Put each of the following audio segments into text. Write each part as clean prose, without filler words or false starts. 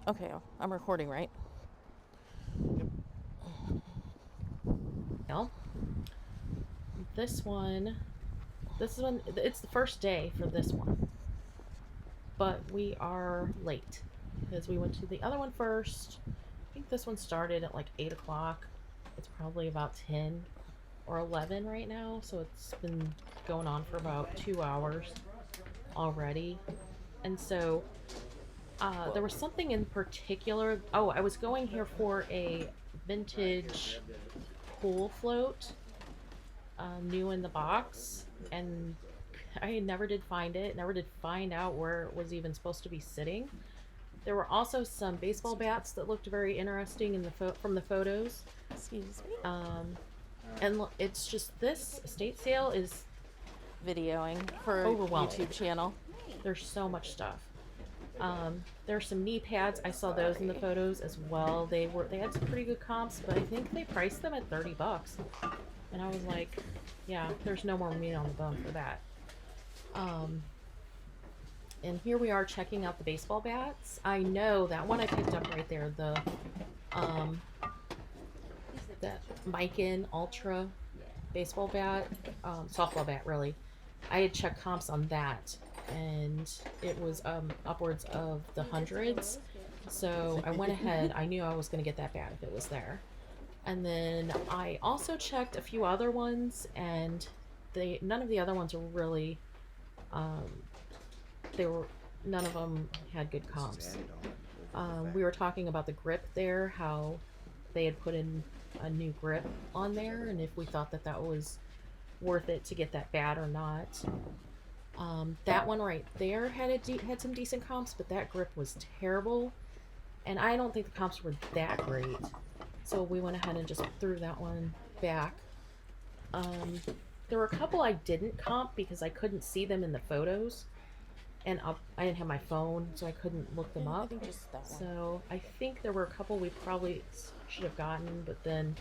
Okay, I'm recording, right? Well, this one, it's the first day for this one, but we are late because we went to the other one first. I think this one started at like 8 o'clock. It's probably about 10 or 11 right now, so it's been going on for about 2 hours already. And so there was something in particular. Oh, I was going here for a vintage pool float, new in the box, and I never did find it, never did find out where it was even supposed to be sitting. There were also some baseball bats that looked very interesting in from the photos. Excuse me. And it's just this estate sale is Videoing for overwhelming. YouTube channel. There's so much stuff. There's some knee pads. I saw those in the photos as well. They had some pretty good comps, but I think they priced them at $30. And I was like, yeah, there's no more meat on the bone for that. And here we are checking out the baseball bats. I know that one I picked up right there, that Miken Ultra baseball bat, softball bat really. I had checked comps on that, and it was upwards of the hundreds. So I went ahead. I knew I was going to get that bat if it was there. And then I also checked a few other ones, and none of the other ones were really um, they were none of them had good comps. We were talking about the grip there, how they had put in a new grip on there, and if we thought that that was worth it to get that bat or not. That one right there had had some decent comps, but that grip was terrible, and I don't think the comps were that great. So we went ahead and just threw that one back. There were a couple I didn't comp because I couldn't see them in the photos, and I didn't have my phone, so I couldn't look them up. I think just that one. So I think there were a couple we probably should have gotten, but then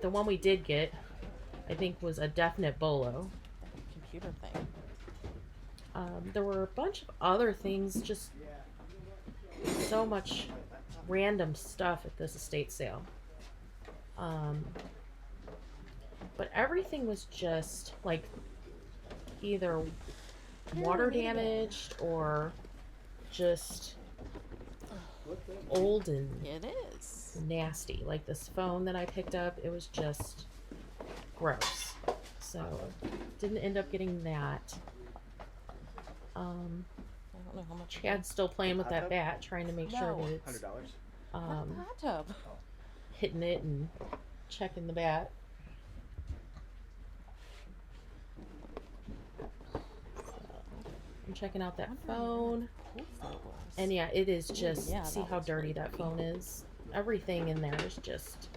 the one we did get, I think, was a definite bolo. Computer thing. There were a bunch of other things, just so much random stuff at this estate sale. But everything was just like either water damaged or just old and It is. nasty. Like this phone that I picked up, it was just gross. So didn't end up getting that. I don't know how much. Chad's still playing with that bat, trying to make sure No. that it's $100. Not the hot tub. hitting it and checking the bat. I'm checking out that phone. And yeah, it is just, yeah, see that how looks dirty really that phone is. Everything in there is just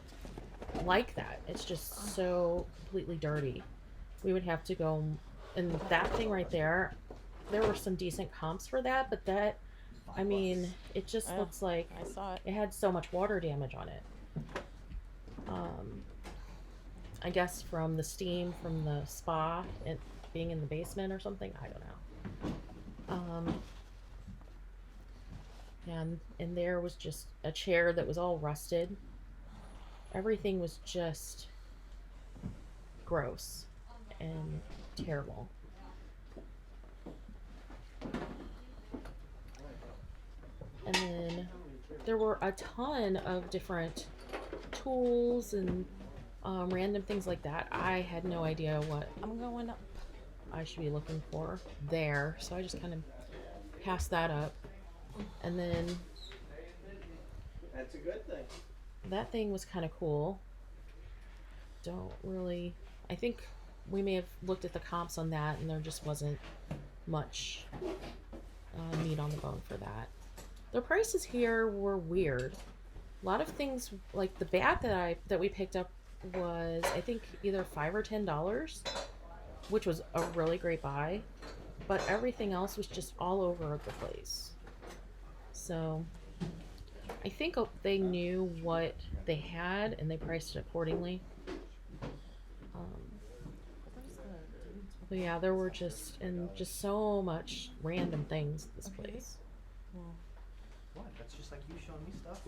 like that. It's just so completely dirty. We would have to go, and that thing right there, there were some decent comps for that, but that, I mean, it just Yeah, looks like I saw it. it had so much water damage on it. I guess from the steam from the spa and being in the basement or something. I don't know. And there was just a chair that was all rusted. Everything was just gross and terrible. And then there were a ton of different tools and random things like that. I had no idea what I'm going up. I should be looking for there, so I just kind of passed that up. And then That's a good thing. that thing was kind of cool. Don't really. I think we may have looked at the comps on that, and there just wasn't much meat on the bone for that. The prices here were weird. A lot of things, like the bat that we picked up, was I think either $5 or $10, which was a really great buy. But everything else was just all over the place. So I think they knew what they had and they priced it accordingly. But yeah, there were just so much random things at this place. What? That's just like you showing me stuff.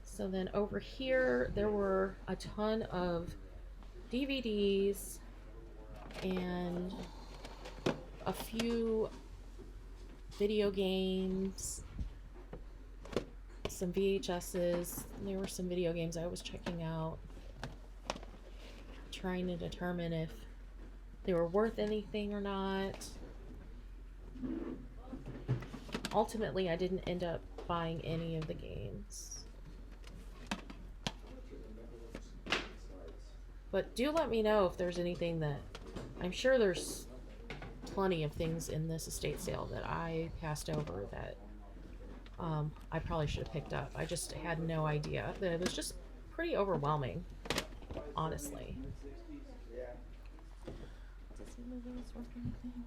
So then over here, there were a ton of DVDs and a few video games, some VHSs. There were some video games I was checking out, trying to determine if they were worth anything or not. Ultimately, I didn't end up buying any of the games. But do let me know if there's anything that... I'm sure there's plenty of things in this estate sale that I passed over that I probably should have picked up. I just had no idea. It was just pretty overwhelming, honestly. Does he know it's worth anything?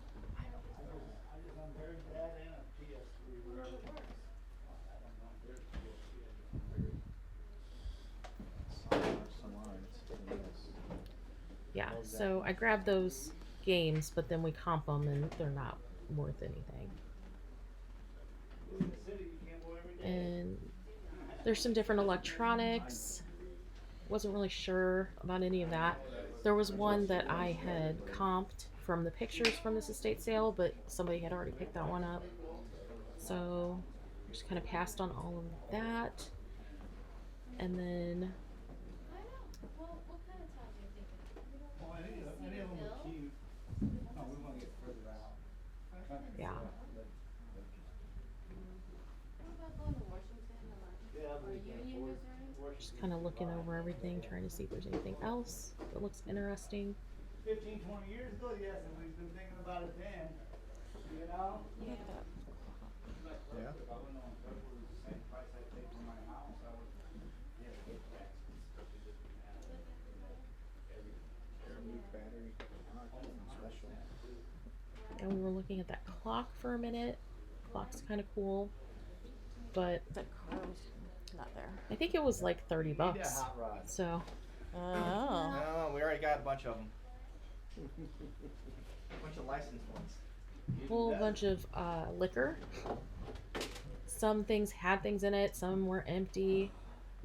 Yeah, so I grabbed those games, but then we comp them and they're not worth anything. And there's some different electronics. Wasn't really sure about any of that. There was one that I had comped from the pictures from this estate sale, but somebody had already picked that one up. So I just kind of passed on all of that. And then yeah. Just kind of looking over everything, trying to see if there's anything else that looks interesting. 15, 20 years ago, yes, and we've been thinking about it then. You know? Look at that. Yeah. And we were looking at that clock for a minute. Clock's kind of cool, but That car was not there. I think it was like 30 bucks. Hot rod. So Oh. No, we already got a bunch of them. A bunch of licensed ones. whole bunch of liquor. Some things had things in it, some were empty,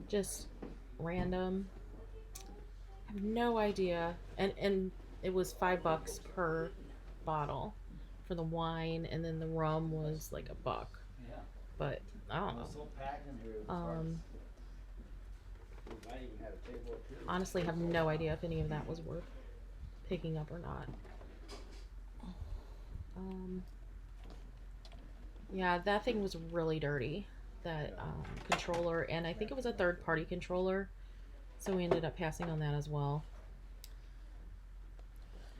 just random. I have no idea. And it was $5 per bottle for the wine, and then the rum was like $1. Yeah. But I don't know. So packed in here. It was hard to- I even had a table up here. Honestly, have no idea if any of that was worth picking up or not. Yeah, that thing was really dirty. That controller, and I think it was a third-party controller, so we ended up passing on that as well.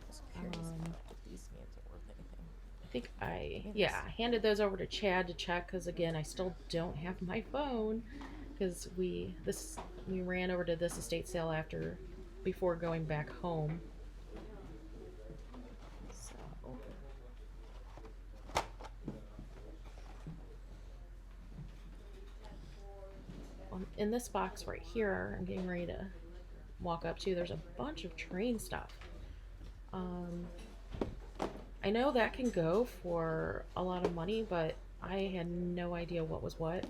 Just curious if these games are worth anything. I think I handed those over to Chad to check, because again, I still don't have my phone, because we ran over to this estate sale before going back home. So in this box right here, I'm getting ready to walk up to, there's a bunch of train stuff. I know that can go for a lot of money, but I had no idea what was what.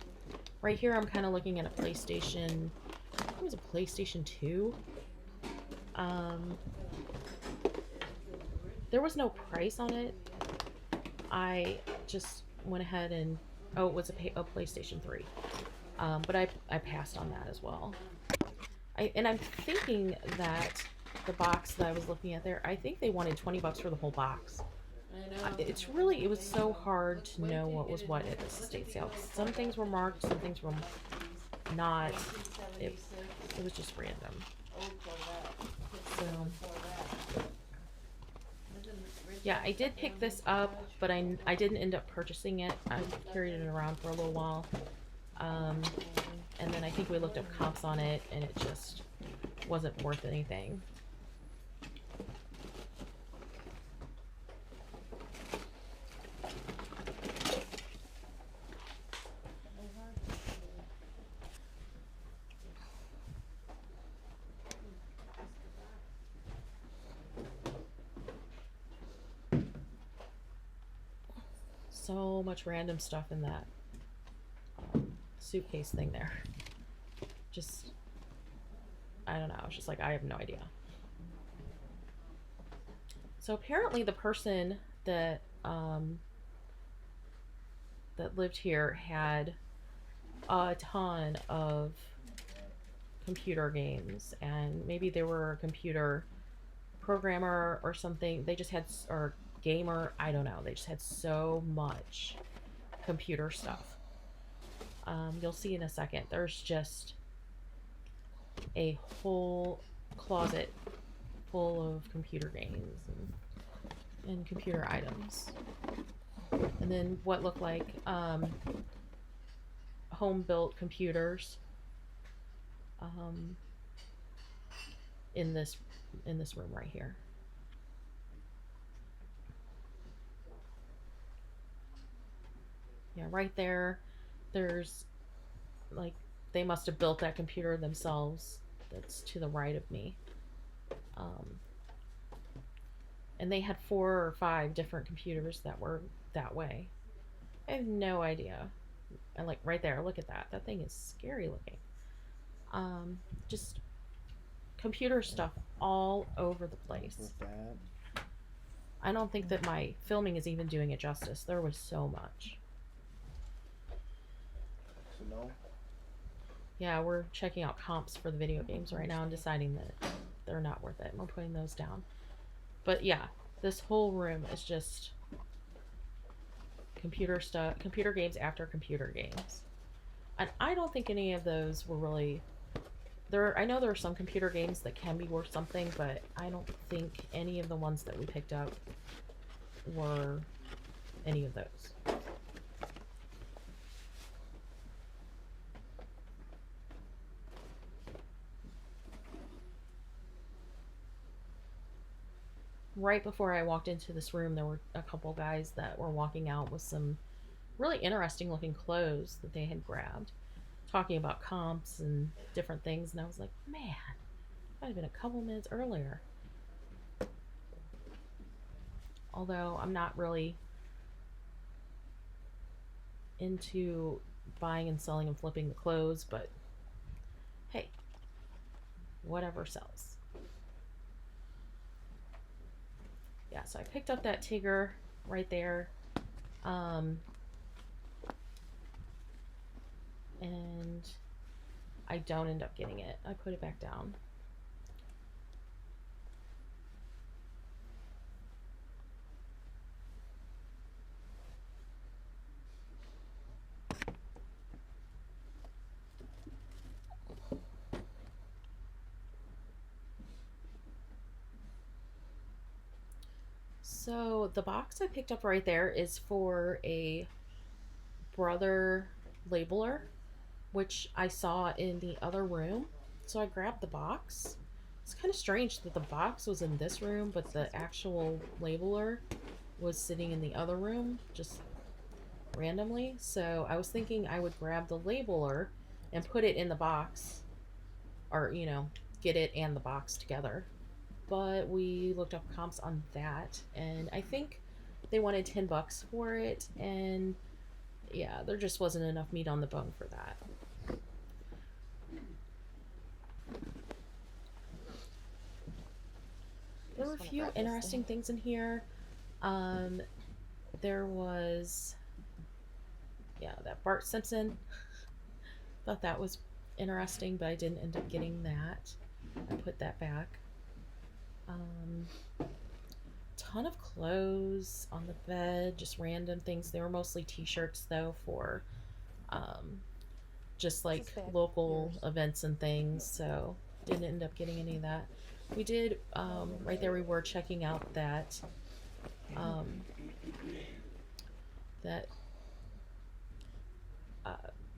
Right here, I'm kind of looking at a PlayStation. I think it was a PlayStation 2. There was no price on it. I just went ahead and it was a PlayStation 3. But I passed on that as well. And I'm thinking that the box that I was looking at there, I think they wanted $20 for the whole box. It was so hard to know what was what at this estate sale. Some things were marked, some things were not. It was just random. So, yeah, I did pick this up, but I didn't end up purchasing it. I carried it around for a little while. And then I think we looked up comps on it, and it just wasn't worth anything. so much random stuff in that suitcase thing there. Just, I don't know. It's just like, I have no idea. So apparently the person that that lived here had a ton of computer games, and maybe they were a computer programmer or something. They just had, or gamer, I don't know. They just had so much computer stuff. You'll see in a second. There's just a whole closet full of computer games and computer items. And then what looked like home-built computers in this room right here. Yeah, right there. There's like, they must have built that computer themselves. That's to the right of me. And they had 4 or 5 different computers that were that way. I have no idea. And like right there, look at that. That thing is scary looking. Just computer stuff all over the place. With that. I don't think that my filming is even doing it justice. There was so much. So no. Yeah, we're checking out comps for the video games right now and deciding that they're not worth it. We're putting those down. But yeah, this whole room is just computer stuff, computer games after computer games. And I don't think any of those were really there. I know there are some computer games that can be worth something, but I don't think any of the ones that we picked up were any of those. Right before I walked into this room, there were a couple guys that were walking out with some really interesting looking clothes that they had grabbed, talking about comps and different things, and I was like, man, might have been a couple minutes earlier. Although I'm not really into buying and selling and flipping the clothes, but hey, whatever sells. Yeah, so I picked up that Tigger right there. And I don't end up getting it. I put it back down. So the box I picked up right there is for a Brother labeler, which I saw in the other room. So I grabbed the box. It's kind of strange that the box was in this room, but the actual labeler was sitting in the other room, just randomly. So I was thinking I would grab the labeler and put it in the box, or, you know, get it and the box together. But we looked up comps on that, and I think they wanted $10 for it, and yeah, there just wasn't enough meat on the bone for that. There were a few interesting things in here. There was, yeah, that Bart Simpson. Thought that was interesting, but I didn't end up getting that. I put that back. Ton of clothes on the bed, just random things. They were mostly t-shirts though, for just like local events and things, so didn't end up getting any of that. We did right there, we were checking out that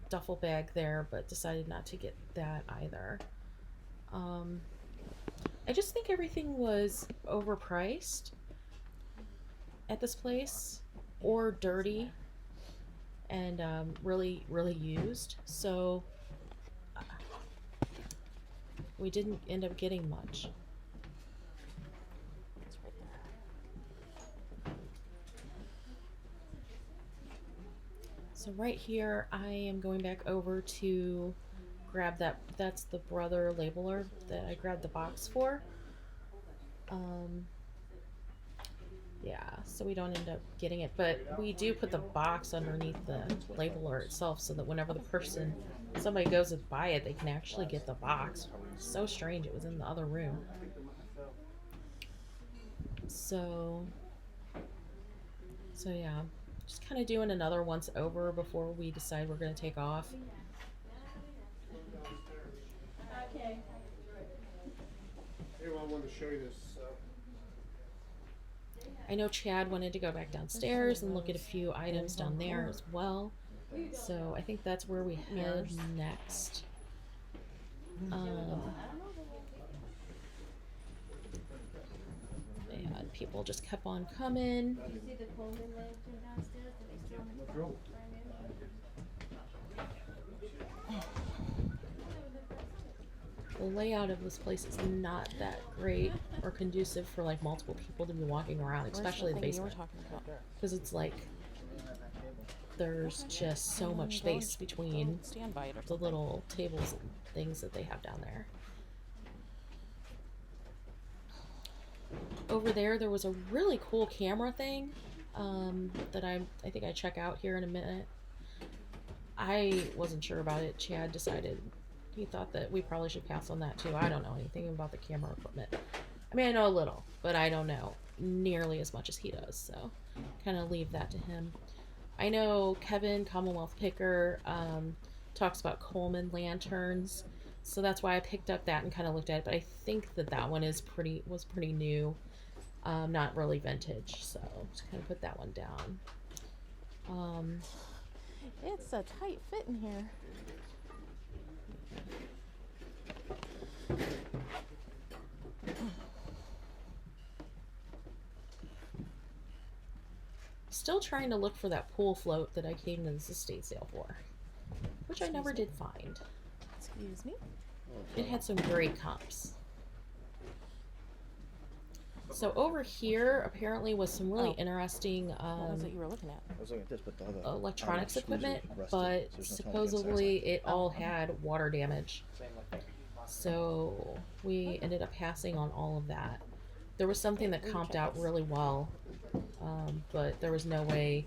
duffel bag there, but decided not to get that either. I just think everything was overpriced at this place, or dirty, and really used, so we didn't end up getting much. So right here, I am going back over to grab that. That's the Brother labeler that I grabbed the box for. Yeah, so we don't end up getting it, but we do put the box underneath the labeler itself so that whenever somebody goes to buy it, they can actually get the box. So strange, it was in the other room. So yeah, just kind of doing another once over before we decide we're going to take off. Okay. Everyone wanted to show you this. I know Chad wanted to go back downstairs and look at a few items down there as well. So I think that's where we head next. And people just kept on coming. Did you see the Coleman lantern downstairs? Did they still What drove? The layout of this place is not that great or conducive for like multiple people to be walking around, especially the Where's thing you were basement, talking about? because it's like there's just so much space between Stand by it or the something. little tables and things that they have down there. Over there was a really cool camera thing that I think I check out here in a minute. I wasn't sure about it. Chad decided he thought that we probably should pass on that too. I don't know anything about the camera equipment. I mean, I know a little, but I don't know nearly as much as he does, so kind of leave that to him. I know Kevin, Commonwealth Picker, talks about Coleman lanterns, so that's why I picked up that and kind of looked at it, but I think that one was pretty new, not really vintage, so just kind of put that one down. It's a tight fit in here. Still trying to look for that pool float that I came to this estate sale for, which I never did find. Excuse me. It had some great comps. So over here apparently was some really Oh. interesting What was it you were looking at? I was looking at this, but the other electronics screws are equipment, rusted, but so there's no telling what's supposedly it all Oh. had water damage. So we ended up passing on all of that. There was something that comped out really well, but there was no way,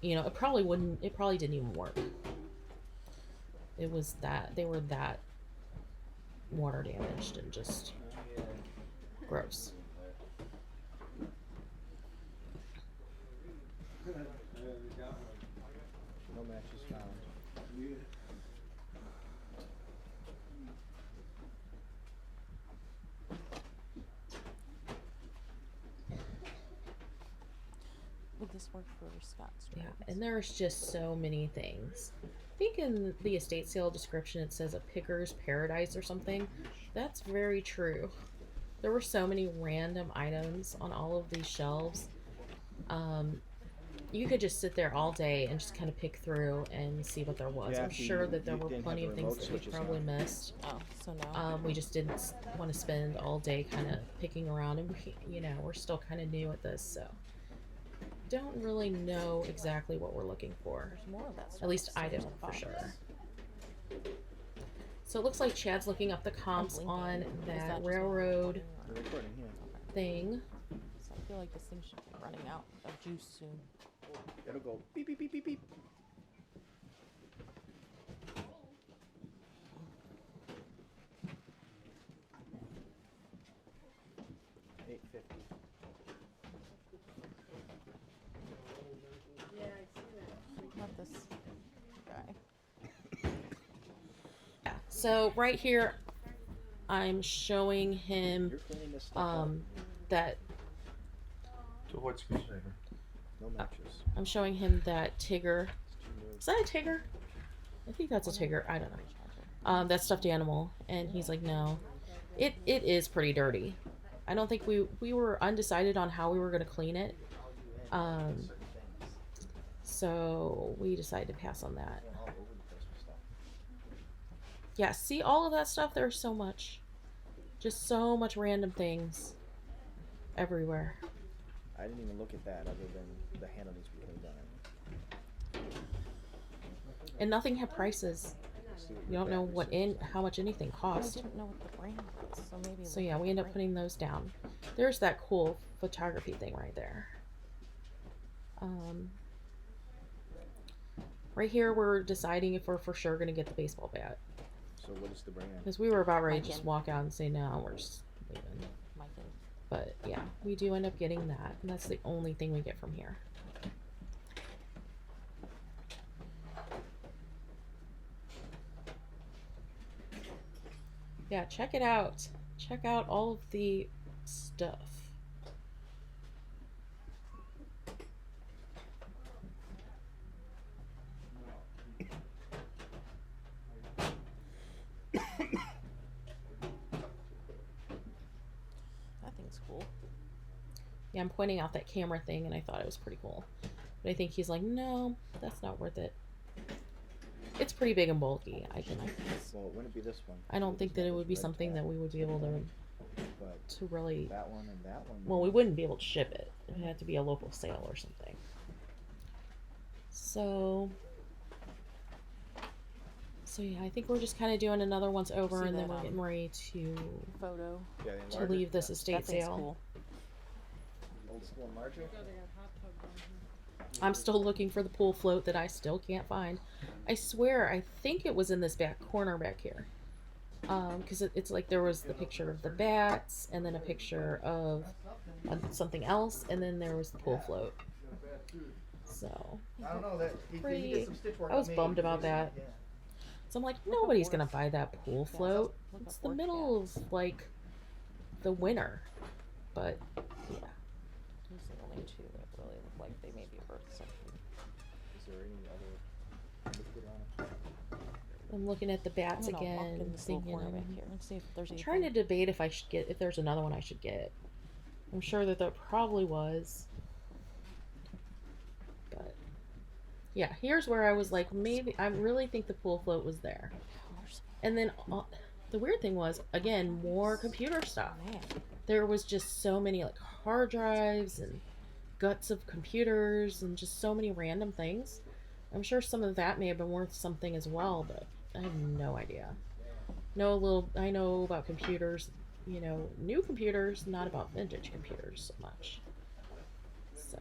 it probably didn't even work. It was that, they were that water damaged and just gross. No matches found. Would this work for Scott's? Yeah, and there's just so many things. I think in the estate sale description it says a picker's paradise or something. That's very true. There were so many random items on all of these shelves. You could just sit there all day and just kind of pick through and see what there was. Yeah, I'm if sure you- that there you were didn't plenty have of the things remote that we switches probably on. missed. Oh, so no. We just didn't want to spend all day kind of picking around, and we're still kind of new at this, so don't really know exactly what we're looking for. There's more of that stuff. At least I upstairs don't, in the for box. sure. So it looks like Chad's looking up the comps blinking. on Is that that just railroad They're recording here. thing. So I feel like this thing should be running out of juice soon. It'll go beep beep beep beep beep. $8.50. Yeah, I see that. Not this guy. Yeah. So right here, I'm showing him You're cleaning this stuff up. that To avoid screen saver. No matches. I'm showing him that Tigger. It's too new. Is that a Tigger? I think that's a Tigger. I don't know. That stuffed animal, and he's like, no. It is pretty dirty. I don't think we were undecided on how we were gonna clean it. So we decided to pass on that. All over the place with stuff. Yeah, see all of that stuff? There's so much. Just so much random things everywhere. I didn't even look at that other than the handle needs to be cleaned on it. And nothing had prices. See what You your don't know battery how much anything I cost. didn't know what the brand was, so maybe. So yeah, we end up putting those down. There's that cool photography thing right there. Right here, we're deciding if we're for sure gonna get the baseball bat, So what is the brand? because we were about ready to Miken. just walk out and say no, we're just leaving. Michael. But yeah, we do end up getting that, and that's the only thing we get from here. Yeah, check it out. Check out all of the stuff. That thing's cool. Yeah, I'm pointing out that camera thing, and I thought it was pretty cool. But I think he's like, no, that's not worth it. It's pretty big and bulky. Well, it wouldn't be this one. I don't think that it would be Red something tab, that we would be able to But really. that one and that one. Well, we wouldn't be able to ship it. It had to be a local sale or something. So yeah, I think we're just kind of doing another once over, See and then that, we're getting ready to Photo. Yeah, the to enlarger. leave this estate That thing's sale. cool. Old school enlarger. I'm still looking for the pool float that I still can't find. I swear, I think it was in this back corner back here. Because it's like there was the picture of the bats, and then a picture of something else, and then there was the pool float. So I don't know that he Pretty- did some stitch work I was on me. bummed about that. Yeah. I'm like, nobody's gonna buy that pool float. Look It's up the work middle bats. of like the winter. But yeah. Those are the only two that really look like they may be worth something. Is there any other liquid on it? I'm looking at the I'm bats gonna walk again, in this little thinking corner back I'm here and see if there's anything. trying to debate if I should get, if there's another one I should get. I'm sure that there probably was. But yeah, here's where I was like, maybe I really think the pool float was there. And then the weird thing was, again, more computer stuff. Man, There was just so many like hard drives and guts of computers and just so many random things. I'm sure some of that may have been worth something as well, but I have no idea. I know about computers, new computers, not about vintage computers so much. So,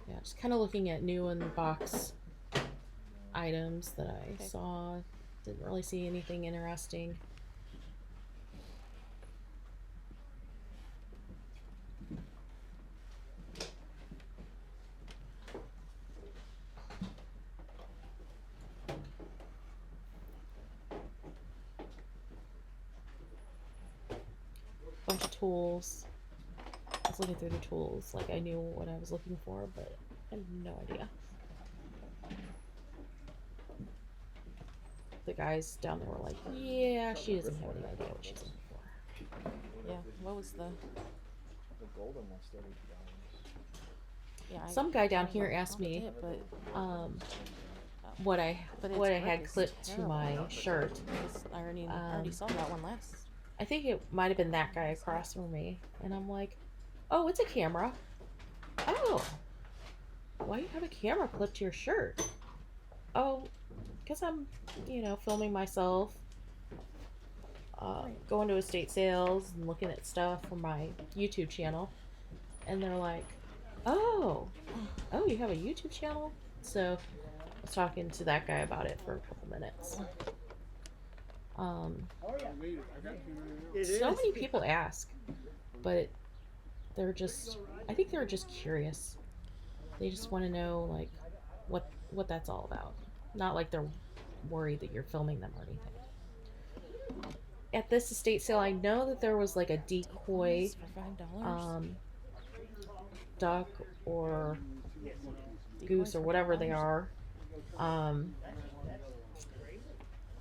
yeah, just kind of looking at new in the box items that I Okay. saw. Didn't really see anything interesting. Bunch of tools. I was looking through the tools, like I knew what I was looking for, but I have no idea. The guys down there were like, yeah, she doesn't have any idea what she's looking for. yeah. What was the? The golden one's $32. Yeah. Some guy down I here don't know asked how me it, but what I But what I its had grip is clipped to terrible. my shirt. I already saw that one last. I think it might have been that guy across from me, and I'm like, oh, it's a camera. Oh, why do you have a camera clipped to your shirt? Oh, because I'm, filming myself, going to estate sales and looking at stuff for my YouTube channel. And they're like, oh, you have a YouTube channel? So I was talking to that guy about it for a couple minutes. So many people ask, but I think they're just curious. They just want to know, like, what that's all about. Not like they're worried that you're filming them or anything. At this estate sale, I know that there was like a decoy For $5. duck or goose or whatever they are,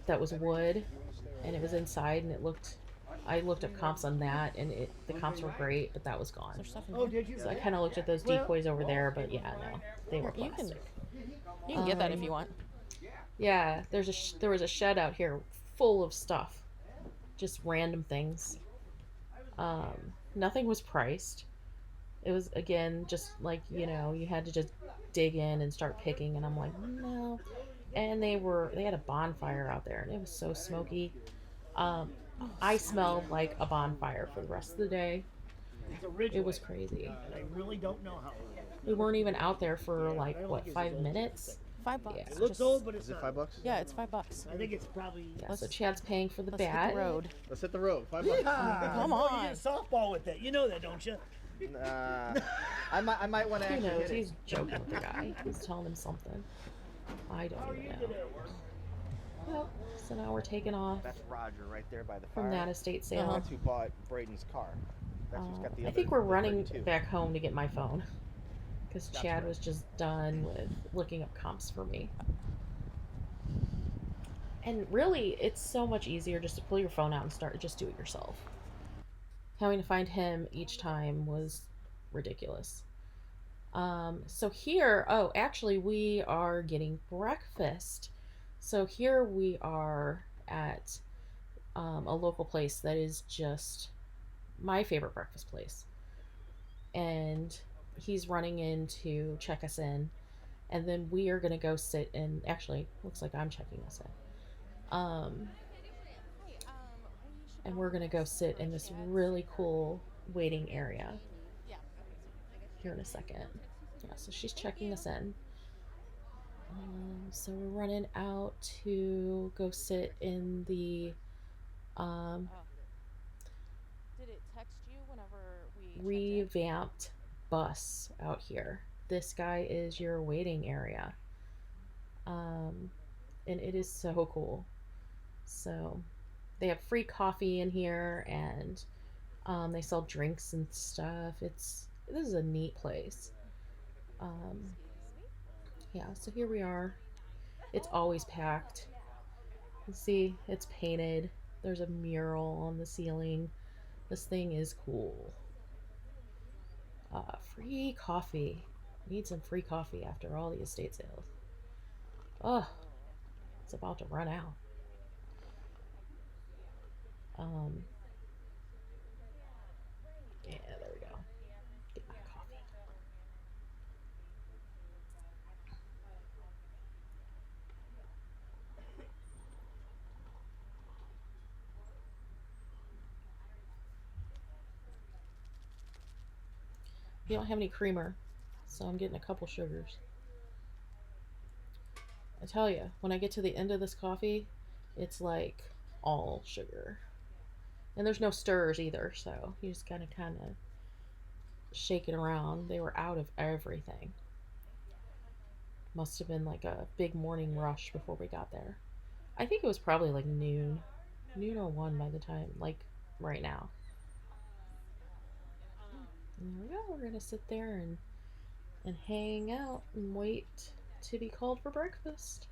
that was wood, and it was inside, and I looked up comps on that, and the comps were great, but that was gone. There's stuff in Oh, here. did you? So I kind of looked at those decoys over there, but yeah, no, they were You can- plastic. You can get that if you want. Yeah, there was a shed out here full of stuff, just random things. Nothing was priced. It was, again, just like, you had to just dig in and start picking, and I'm like, no. And they had a bonfire out there, and it was so smoky. I smelled like a bonfire for the rest of the day. It's a Ridgeway. It was crazy. And I really don't know how old. We weren't even out there for like, what, 5 minutes? $5. Yeah. It looks just- old, but it's Is it not. $5? Yeah, it's $5. I think it's probably. Yeah, so Chad's paying for the Let's hit bat. the road. Let's hit the road. $5. Come Oh, on. you hit softball with that. You know that, don't you? Nah, I might want to Who actually knows? hit it. He's joking with the guy. He's telling him something. I How are don't you even know. today? Well, so now we're taking off That's Roger right there by the from fire. that estate sale. That's who bought Braden's car. That's who's got the I other. think we're the running 32. back home to get my phone because That's Chad right. was just done with looking up comps for me. And really, it's so much easier just to pull your phone out and just do it yourself. Having to find him each time was ridiculous. So here, actually, we are getting breakfast. So here we are at a local place that is just my favorite breakfast place. And he's running in to check us in. And then we are going to go sit in. Actually, looks like I'm checking us in. And we're going to go sit in this really cool waiting area here in a second. Yeah, so she's checking us in. So we're running out to go sit in the Did it text you whenever we revamped bus out here. This guy is your waiting area. And it is so cool. So they have free coffee in here, and they sell drinks and stuff. This is a neat place. Yeah, so here we are. It's always packed. You see, it's painted. There's a mural on the ceiling. This thing is cool. Free coffee. Need some free coffee after all the estate sales. Oh, it's about to run out. Yeah, there we go. Get my coffee. You don't have any creamer, so I'm getting a couple sugars. I tell you, when I get to the end of this coffee, it's like all sugar. And there's no stirs either, so you just gotta kind of shake it around. They were out of everything. Must have been like a big morning rush before we got there. I think it was probably like noon or 1 by the time, like right now. And there we go. We're gonna sit there and hang out and wait to be called for breakfast.